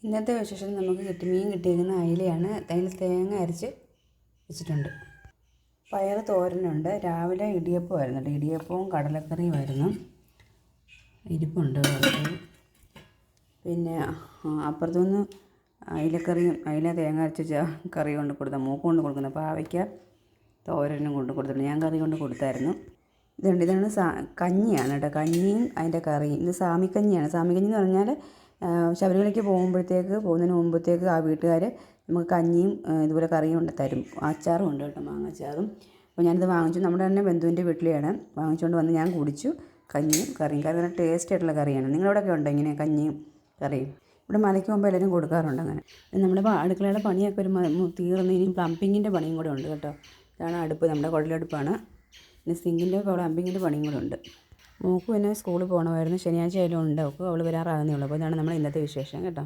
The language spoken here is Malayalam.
ഇന്നത്തെ വിശേഷം നമുക്ക് മീൻ കിട്ടിയിരിക്കുന്ന അയിലയാണ്. അതിൽ തേങ്ങ അരച്ച് വെച്ചിട്ടുണ്ട്. പയർ തോരനുണ്ട്. രാവിലെ ഇടിയപ്പമായിരുന്നു കേട്ടോ. ഇടിയപ്പവും കടലക്കറിയുമായിരുന്നു. ഇരിപ്പുണ്ട്. പിന്നെ അപ്പുറത്തുനിന്ന് അയിലക്കറിയും അയില തേങ്ങ അരച്ച് കറി കൊണ്ട് കൊടുത്ത മൂക്ക് കൊണ്ട് കൊടുക്കുന്ന പാവയ്ക്ക തോരനും കൊണ്ട് കൊടുത്തിട്ടുണ്ട്. ഞാൻ കറി കൊണ്ട് കൊടുത്തായിരുന്നു. ഇതാണ് കഞ്ഞിയാണ് കേട്ടോ. കഞ്ഞിയും അതിൻ്റെ കറിയും. ഇത് സാമിക്കഞ്ഞിയാണ്. സാമിക്കഞ്ഞി എന്ന് പറഞ്ഞാൽ ശബരിമലയ്ക്ക് പോകുന്നതിന് മുമ്പത്തേക്ക് ആ വീട്ടുകാർ നമുക്ക് കഞ്ഞിയും ഇതുപോലെ കറിയും കൊണ്ട് തരും. അച്ചാറും ഉണ്ട് കേട്ടോ, മാങ്ങാച്ചാറും. അപ്പോൾ ഞാനിത് വാങ്ങിച്ചു. നമ്മുടെ തന്നെ ബന്ധുവിൻ്റെ വീട്ടിലെയാണ് വാങ്ങിച്ചുകൊണ്ട് വന്ന് ഞാൻ കുടിച്ചു. കഞ്ഞിയും കറിയും. കറി നല്ല ടേസ്റ്റ് ആയിട്ടുള്ള കറിയാണ്. നിങ്ങളവിടെയൊക്കെ ഉണ്ടോ ഇങ്ങനെ കഞ്ഞിയും കറിയും? ഇവിടെ മലയ്ക്ക് പോകുമ്പോൾ എല്ലാവരും കൊടുക്കാറുണ്ട് അങ്ങനെ. നമ്മുടെ അടുക്കളയുടെ പണിയൊക്കെ തീർന്ന് ഇനി പ്ലംബിങ്ങിൻ്റെ പണിയും കൂടെ ഉണ്ട് കേട്ടോ. ഇതാണ് അടുപ്പ്. നമ്മുടെ കുഴലടുപ്പാണ്. പിന്നെ സിങ്കിൻ്റെ പ്ലംബിങ്ങിൻ്റെ പണിയും കൂടെ ഉണ്ട്. മോൾക്ക് പിന്നെ സ്കൂളിൽ പോകണമായിരുന്നു. ശനിയാഴ്ച ആയാലും ഉണ്ട്. അവൾ വരാറാകുന്നേ ഉള്ളൂ. അപ്പോൾ ഇതാണ് നമ്മുടെ ഇന്നത്തെ വിശേഷം കേട്ടോ.